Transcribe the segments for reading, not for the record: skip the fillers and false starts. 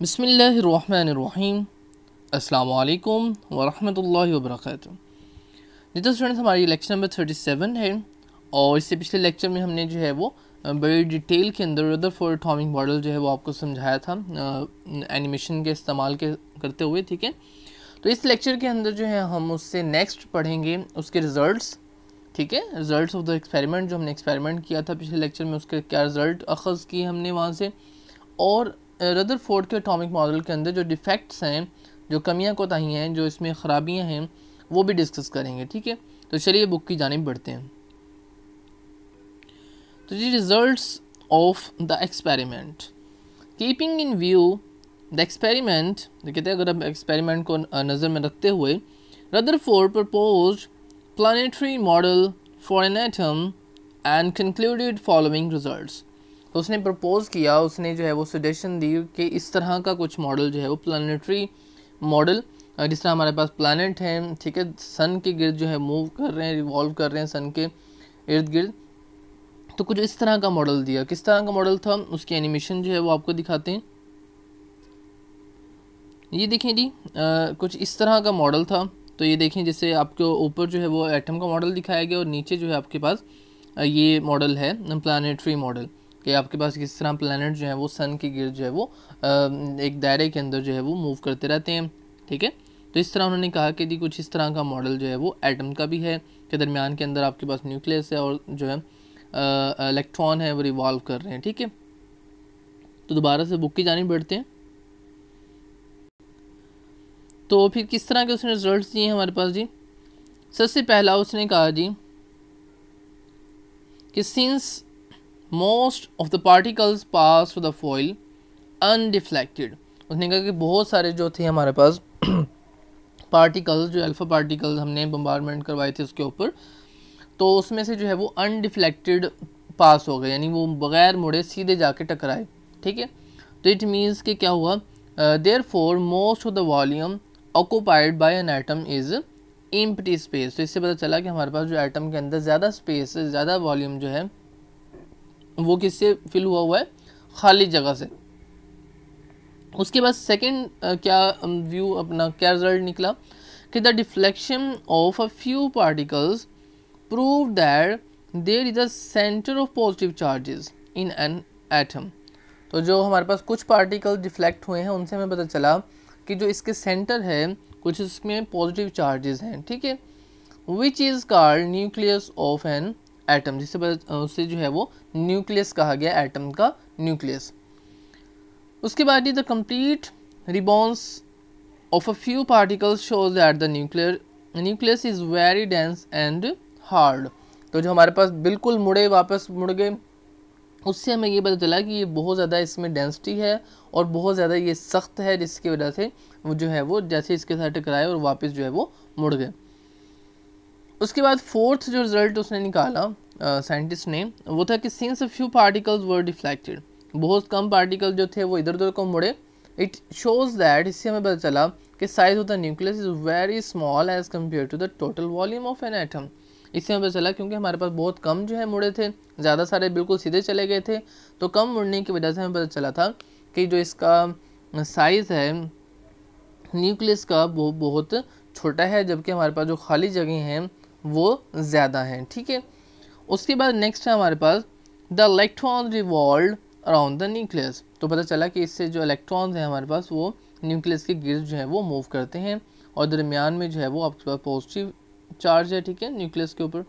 बिस्मिल्लाहिर्रहमानिर्रहीम। अस्सलामु अलैकुम वरहमतुल्लाहि वबरकातुहू। जी तो स्टूडेंट्स, हमारी लेक्चर नंबर 37 है और इससे पिछले लेक्चर में हमने जो है वो बड़ी डिटेल के अंदर रदरफोर्ड एटॉमिक मॉडल जो है वो आपको समझाया था एनिमेशन के इस्तेमाल के करते हुए। ठीक है, तो इस लेक्चर के अंदर जो है हम उससे नेक्स्ट पढ़ेंगे उसके रिज़ल्ट्स। ठीक है, रिज़ल्ट्स ऑफ द एक्सपेरिमेंट, जो हमने एक्सपेरिमेंट किया था पिछले लेक्चर में, उसके क्या रिज़ल्ट अखज़ किए हमने वहाँ से, और रदरफोर्ड के एटॉमिक मॉडल के अंदर जो डिफेक्ट्स हैं, जो कमियां कोताही हैं, जो इसमें ख़राबियां हैं, वो भी डिस्कस करेंगे। ठीक है, तो चलिए बुक की जानिब बढ़ते हैं। तो जी results of the experiment, keeping in view the experiment, कहते हैं अगर अब एक्सपेरिमेंट को नज़र में रखते हुए Rutherford proposed planetary model for an atom and concluded following results. तो उसने प्रपोज़ किया, उसने जो है वो सजेशन दी कि इस तरह का कुछ मॉडल जो है वो प्लानिटरी मॉडल, जिस तरह हमारे पास प्लानट हैं, ठीक है, सन के गिर्द जो है मूव कर रहे हैं, रिवॉल्व कर रहे हैं सन के इर्द गिर्द, तो कुछ इस तरह का मॉडल दिया। किस तरह का मॉडल था, उसकी एनिमेशन जो है वो आपको दिखाते हैं। ये देखें जी, कुछ इस तरह का मॉडल था। तो ये देखें, जैसे आपको ऊपर जो है वो एटम का मॉडल दिखाया गया और नीचे जो है आपके पास ये मॉडल है प्लानिटरी मॉडल, कि आपके पास किस तरह प्लैनेट जो है वो सन के गिर्द जो है वो एक दायरे के अंदर जो है वो मूव करते रहते हैं। ठीक है, तो इस तरह उन्होंने कहा कि जी कुछ इस तरह का मॉडल जो है वो एटम का भी है, कि दरमियान के अंदर आपके पास न्यूक्लियस है और जो है इलेक्ट्रॉन है वो रिवॉल्व कर रहे हैं। ठीक है, तो दोबारा से बुक की जानिब बढ़ते हैं। तो फिर किस तरह के उसने रिजल्ट्स दिए हमारे पास जी। सबसे पहला उसने कहा जी कि since most of the particles pass through the foil undeflected, उसने कहा कि बहुत सारे जो थे हमारे पास पार्टिकल्स, जो अल्फ़ा पार्टिकल्स हमने बम्बारमेंट करवाए थे उसके ऊपर, तो उसमें से जो है वो अनडिफ्लेक्टेड पास हो गए, यानी वो बग़ैर मुड़े सीधे जाके टकराए। ठीक है, तो इट मीन्स कि क्या हुआ, therefore most of the volume occupied by an atom is empty space. तो इससे पता चला कि हमारे पास जो एटम के अंदर ज़्यादा स्पेस, ज़्यादा वॉल्यूम जो है वो किससे फिल हुआ है, खाली जगह से। उसके बाद सेकंड क्या व्यू अपना क्या रिजल्ट निकला कि the deflection of a few particles prove that there is a centre of positive charges in an atom. तो जो हमारे पास कुछ पार्टिकल डिफ्लेक्ट हुए हैं उनसे हमें पता चला कि जो इसके सेंटर है कुछ इसमें पॉजिटिव चार्जेस हैं। ठीक है, which is called nucleus of an atom, जिससे उससे जो है वो न्यूक्लियस कहा गया, एटम का न्यूक्लियस। उसके बाद the complete rebounds of a few particles shows that the nucleus is very dense and hard. तो जो हमारे पास बिल्कुल मुड़े वापस मुड़ गए, उससे हमें ये पता चला कि ये बहुत ज़्यादा इसमें डेंसिटी है और बहुत ज़्यादा ये सख्त है, जिसकी वजह से वो जो है वो जैसे इसके साथ टकराए और वापस जो है वो मुड़ गए। उसके बाद फोर्थ जो रिजल्ट उसने निकाला साइंटिस्ट ने, वो था कि since a few particles were deflected, बहुत कम पार्टिकल जो थे वो इधर उधर को मुड़े, इट शोज दैट, इससे हमें पता चला कि size of the nucleus is very small as compare to the total volume of an atom. इससे हमें पता चला क्योंकि हमारे पास बहुत कम जो है मुड़े थे, ज़्यादा सारे बिल्कुल सीधे चले गए थे, तो कम मुड़ने की वजह से हमें पता चला था कि जो इसका साइज़ है न्यूक्लियस का वो बहुत छोटा है, जबकि हमारे पास जो खाली जगह हैं वो ज़्यादा हैं। ठीक है, उसके बाद नेक्स्ट है हमारे पास the electron revolve around the nucleus. तो पता चला कि इससे जो इलेक्ट्रॉन्स हैं हमारे पास वो न्यूक्लियस के गिर्द जो है वो मूव करते हैं और दरमियान में जो है वो आपके पास पॉजिटिव चार्ज है। ठीक है, न्यूक्लियस के ऊपर।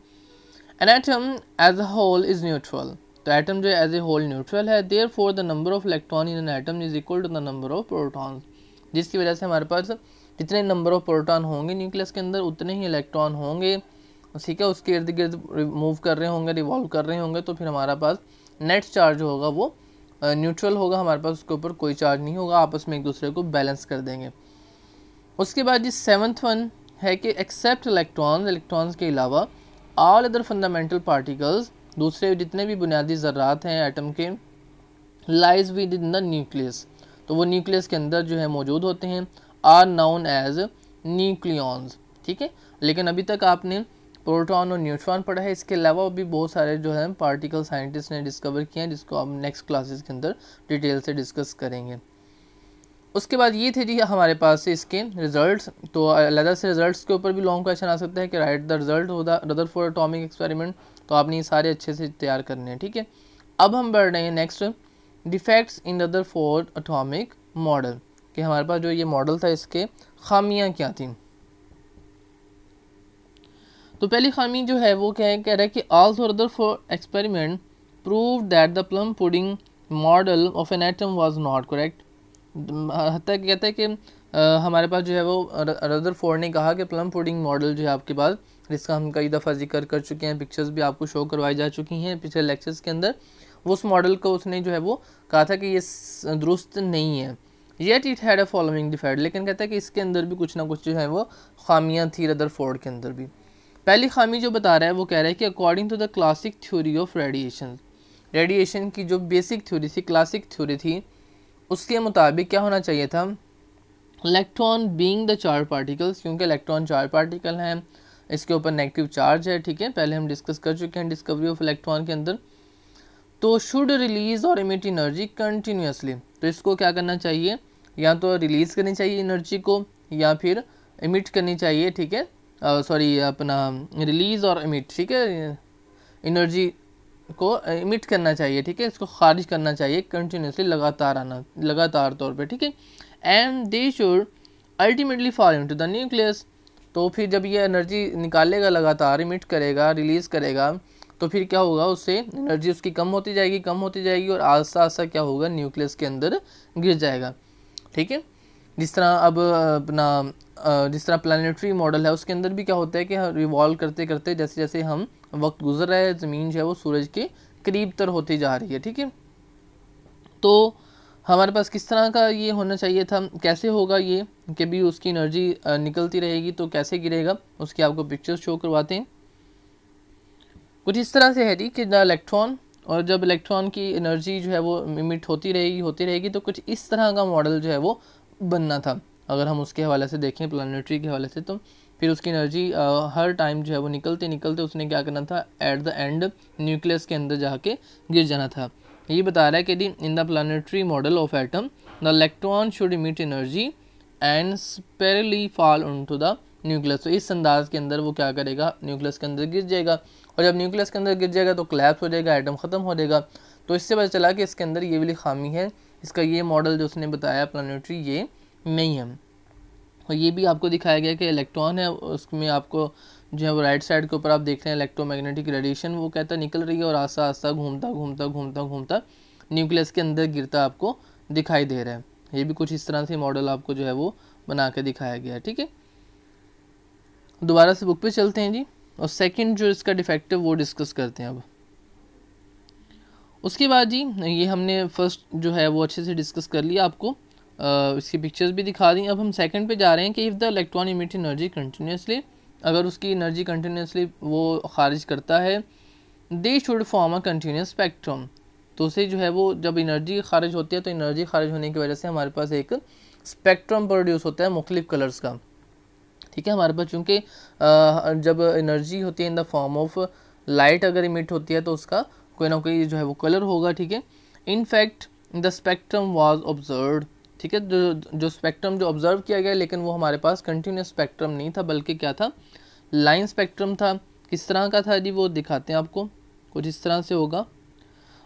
An atom as a whole is neutral, तो एटम जो एज ए होल न्यूट्रल है, therefore the number of electron in an atom is equal to the number of protons, जिसकी वजह से हमारे पास जितने नंबर ऑफ प्रोटॉन होंगे न्यूक्लियस के अंदर उतने ही इलेक्ट्रॉन होंगे। ठीक है, उसके इर्द गिर्द मूव कर रहे होंगे, रिवॉल्व कर रहे होंगे, तो फिर हमारा पास नेट चार्ज होगा वो न्यूट्रल होगा, हमारे पास उसके ऊपर कोई चार्ज नहीं होगा, आपस में एक दूसरे को बैलेंस कर देंगे। उसके बाद जी सेवन्थ वन है कि एक्सेप्ट इलेक्ट्रॉन्स के अलावा ऑल अदर फंडामेंटल पार्टिकल्स, दूसरे जितने भी बुनियादी ज़र्रात हैं एटम के, lies with in the nucleus, तो वो न्यूक्लियस के अंदर जो है मौजूद होते हैं, आर नाउन एज न्यूक्लियॉन्स। ठीक है, लेकिन अभी तक आपने प्रोटॉन और न्यूट्रॉन पढ़ा है, इसके अलावा भी बहुत सारे जो है पार्टिकल साइंटिस्ट ने डिस्कवर किए हैं, जिसको हम नेक्स्ट क्लासेस के अंदर डिटेल से डिस्कस करेंगे। उसके बाद ये थे जी हमारे पास से इसके रिजल्ट्स। तो अलग से रिजल्ट्स के ऊपर भी लॉन्ग क्वेश्चन आ सकता है कि राइट द रिजल्ट हो द रदरफोर्ड एटॉमिक एक्सपेरिमेंट। तो आपने ये सारे अच्छे से तैयार करने हैं, ठीक है। अब हम बढ़ रहे हैं next, defects in Rutherford atomic model, कि हमारे पास जो ये मॉडल था इसके खामियां क्या थी। तो पहली खामी जो है वो क्या है, कह रहा है कि also Rutherford experiment prove that the plum pudding model of an atom was not correct. हत्या कहता है कि हमारे पास जो है वो रदरफोर्ड ने कहा कि प्लम पुडिंग मॉडल जो है आपके पास, जिसका हम कई दफ़ा जिक्र कर चुके हैं, पिक्चर्स भी आपको शो करवाई जा चुकी हैं पिछले लेक्चर्स के अंदर, वो उस मॉडल को उसने जो है वो कहा था कि ये दुरुस्त नहीं है। Yet it had a following defect, लेकिन कहता है कि इसके अंदर भी कुछ ना कुछ जो है वो खामियां थी रदरफोर्ड के अंदर भी। पहली खामी जो बता रहा है वो कह रहा है कि according to the classic theory of radiation, radiation की जो बेसिक थ्योरी थी, क्लासिक थ्योरी थी, उसके मुताबिक क्या होना चाहिए था, electron being the charge particles, क्योंकि इलेक्ट्रॉन चार्ज पार्टिकल हैं, इसके ऊपर नेगेटिव चार्ज है, ठीक है, पहले हम डिस्कस कर चुके हैं डिस्कवरी ऑफ इलेक्ट्रॉन के अंदर। तो शुड रिलीज और इमिट एनर्जी कंटिन्यूसली, तो इसको क्या करना चाहिए, या तो रिलीज करनी चाहिए एनर्जी को या फिर इमिट करनी चाहिए, ठीक है, सॉरी अपना रिलीज और इमिट, ठीक है, एनर्जी को इमिट करना चाहिए, ठीक है, इसको खारिज करना चाहिए कंटिन्यूसली, लगातार आना, लगातार तौर पे, ठीक है। And they should ultimately fall into the nucleus, तो फिर जब ये एनर्जी निकालेगा, लगातार इमिट करेगा, रिलीज करेगा, तो फिर क्या होगा, उससे एनर्जी उसकी कम होती जाएगी, कम होती जाएगी, और आस्ता आस्ता क्या होगा, न्यूक्लियस के अंदर गिर जाएगा, ठीक है। जिस तरह अब अपना जिस तरह प्लानिटरी मॉडल है उसके अंदर भी क्या होता है कि रिवॉल्व करते करते जैसे जैसे हम वक्त गुजर रहा है, ज़मीन जो है वो सूरज के करीब तर होती जा रही है, ठीक है। तो हमारे पास किस तरह का ये होना चाहिए था, कैसे होगा ये कि भी उसकी एनर्जी निकलती रहेगी, तो कैसे गिरेगा, उसकी आपको पिक्चर्स शो करवाते हैं। कुछ इस तरह से है जी कि द इलेक्ट्रॉन, और जब इलेक्ट्रॉन की एनर्जी जो है वो इमिट होती रहेगी, तो कुछ इस तरह का मॉडल जो है वो बनना था। अगर हम उसके हवाले से देखें, प्लानिटरी के हवाले से, तो फिर उसकी एनर्जी हर टाइम जो है वो निकलते निकलते उसने क्या करना था, एट द एंड न्यूक्लियस के अंदर जाके गिर जाना था। ये बता रहा है कि in the planetary model of atom the electron should emit energy and spirally fall into the nucleus. तो इस अंदाज के अंदर वो क्या करेगा, न्यूक्लियस के अंदर गिर जाएगा, और जब न्यूक्लियस के अंदर गिर जाएगा तो कोलैप्स हो जाएगा, एटम ख़त्म हो जाएगा। तो इससे पता चला कि इसके अंदर ये वाली खामी है, इसका ये मॉडल जो उसने बताया प्लानिटरी ये नहीं है। और ये भी आपको दिखाया गया कि इलेक्ट्रॉन है, उसमें आपको जो है वो राइट साइड के ऊपर आप देख रहे हैं इलेक्ट्रोमैग्नेटिक रेडिएशन वो कहता निकल रही है, और आस्ता आस्ता घूमता घूमता घूमता घूमता न्यूक्लियस के अंदर गिरता आपको दिखाई दे रहा है। ये भी कुछ इस तरह से मॉडल आपको जो है वो बना के दिखाया गया है, ठीक है। दोबारा से बुक पे चलते हैं जी, और सेकंड जो इसका डिफेक्ट है वो डिस्कस करते हैं अब। उसके बाद जी ये हमने फर्स्ट जो है वो अच्छे से डिस्कस कर लिया, आपको इसकी पिक्चर्स भी दिखा दी। अब हम सेकंड पे जा रहे हैं कि if the electron emit energy continuously, अगर उसकी एनर्जी कंटिन्यूसली वो खारिज करता है, they should form a continuous spectrum, तो उसे जो है वो जब एनर्जी खारिज होती है तो एनर्जी खारिज होने की वजह से हमारे पास एक स्पेक्ट्रम प्रोड्यूस होता है मुख्तलिफ कलर्स का, ठीक है। हमारे पास चूँकि जब एनर्जी होती है in the form of light अगर इमिट होती है तो उसका कोई ना कोई जो है वो कलर होगा, ठीक है। In fact the spectrum was observed, ठीक है, जो स्पेक्ट्रम जो ऑब्जर्व किया गया, लेकिन वो हमारे पास कंटिन्यूस स्पेक्ट्रम नहीं था, बल्कि क्या था, लाइन स्पेक्ट्रम था। किस तरह का था जी वो दिखाते हैं आपको, कुछ इस तरह से होगा।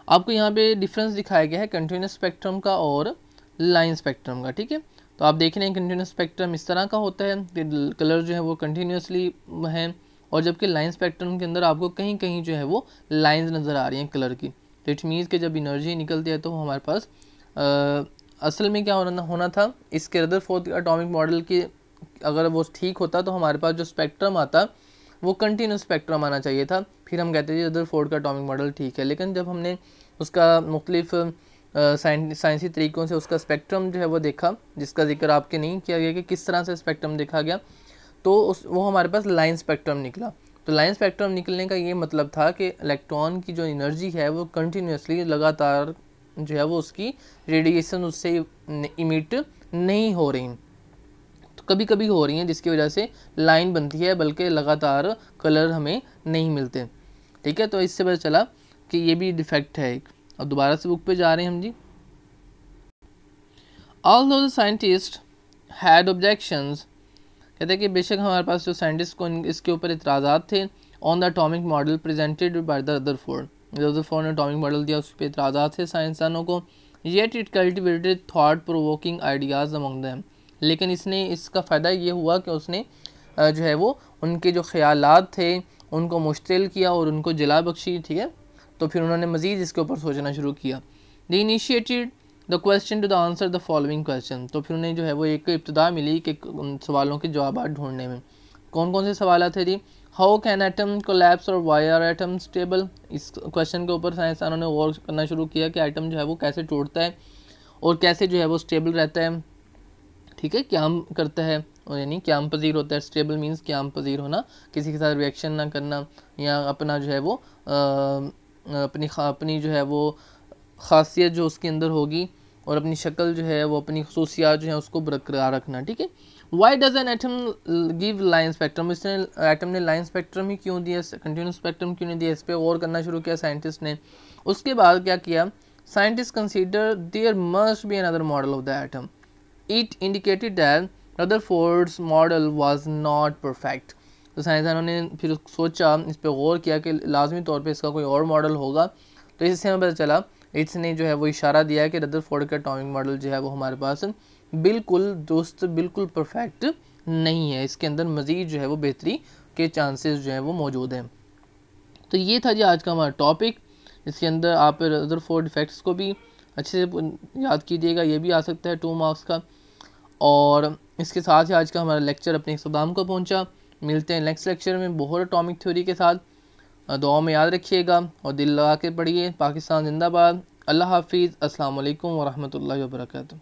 आपको यहाँ पे डिफरेंस दिखाया गया है कंटिन्यूस स्पेक्ट्रम का और लाइन स्पेक्ट्रम का, ठीक है। तो आप देख रहे हैं कंटिन्यूस स्पेक्ट्रम इस तरह का होता है, कलर जो है वो कंटिन्यूसली है, और जबकि लाइन स्पेक्ट्रम के अंदर आपको कहीं कहीं जो है वो लाइंस नज़र आ रही हैं कलर की। तो इट मीन्स कि जब एनर्जी निकलती है तो हमारे पास असल में क्या होना था, इसके रदरफोर्ड एटॉमिक मॉडल की अगर वो ठीक होता तो हमारे पास जो स्पेक्ट्रम आता वो कंटिन्यूस स्पेक्ट्रम आना चाहिए था, फिर हम कहते थे रदरफोर्ड का एटॉमिक मॉडल ठीक है। लेकिन जब हमने उसका मुख्तलिफ साइंसी तरीक़ों से उसका स्पेक्ट्रम जो है वो देखा, जिसका जिक्र आपके नहीं किया गया कि किस तरह से स्पेक्ट्रम देखा गया, तो वो हमारे पास लाइन स्पेक्ट्रम निकला। तो लाइन स्पेक्ट्रम निकलने का ये मतलब था कि इलेक्ट्रॉन की जो एनर्जी है वो कंटिन्यूसली लगातार जो है वो उसकी रेडिएशन उससे इमिट नहीं हो रही, तो कभी कभी हो रही हैं जिसकी वजह से लाइन बनती है, बल्कि लगातार कलर हमें नहीं मिलते, ठीक है। तो इससे पता चला कि ये भी डिफेक्ट है एक। अब दोबारा से बुक पे जा रहे हैं हम जी। Although the scientists had objections, कहते हैं कि बेशक हमारे पास जो साइंटिस्ट को इसके ऊपर इतराज़ात थे on the atomic model presented by the Rutherford, Rutherford ने एटॉमिक मॉडल दिया, उस पर इतराज़ात थे साइंसदानों को। Yet it cultivated thought provoking ideas among them, लेकिन इसने इसका फ़ायदा ये हुआ कि उसने जो है वो उनके जो ख्यालात थे उनको मुश्तिल किया और उनको जला बख्शी, ठीक है। तो फिर उन्होंने मज़ीद इसके ऊपर सोचना शुरू किया। The initiated the question to the answer the following question, तो फिर उन्हें जो है वो एक इब्तिदा मिली कि उन सवालों के जवाब ढूंढने में। कौन कौन से सवाल थे जी? हाउ कैन एटम कोलैप्स और वाई आर एटम स्टेबल, इस क्वेश्चन के ऊपर साइंसदानों ने गौर करना शुरू किया कि एटम जो है वो कैसे टूटता है और कैसे जो है वो स्टेबल रहता है, ठीक है, क्याम करता है, और यानी क्याम पजीर होता है। स्टेबल मीन्स क्याम पजीर होना, किसी के साथ रिएक्शन ना करना या अपना जो है वो अपनी जो है वो ख़ासियत जो उसके अंदर होगी और अपनी शक्ल जो है वो अपनी खसूसियात जो है उसको बरकरार रखना, ठीक है। Why does an atom give line spectrum, इसने एटम ने लाइन स्पेक्ट्रम ही क्यों दिया, कंटिन्यूस स्पेक्ट्रम क्यों नहीं दिया, इस पर गौर करना शुरू किया साइंटिस्ट ने। उसके बाद क्या किया, scientist consider there must be another model of the atom, it indicated that Rutherford's model was not perfect. तो साइंसदानों ने फिर सोचा, इस पर गौर किया कि लाजमी तौर पे इसका कोई और मॉडल होगा। तो इससे हमें पता चला, इसने जो है वो इशारा दिया है कि रदरफोर्ड का एटॉमिक मॉडल जो है वो हमारे पास बिल्कुल दोस्त बिल्कुल परफेक्ट नहीं है, इसके अंदर मज़ीद जो है वो बेहतरी के चांसेस जो है वो मौजूद हैं। तो ये था जी आज का हमारा टॉपिक। इसके अंदर आप रदरफोर्ड इफेक्ट्स को भी अच्छे से याद कीजिएगा, ये भी आ सकता है 2 मार्क्स का। और इसके साथ ही आज का हमारा लेक्चर अपने इख्तिताम को पहुंचा। मिलते हैं नेक्स्ट लेक्चर में बोहर एटॉमिक थ्योरी के साथ। दुआ में याद रखिएगा और दिल लगा के पढ़िए। पाकिस्तान जिंदाबाद। अल्लाह हाफिज़। अस्सलाम वालेकुम व रहमतुल्लाहि व बरकातुहू।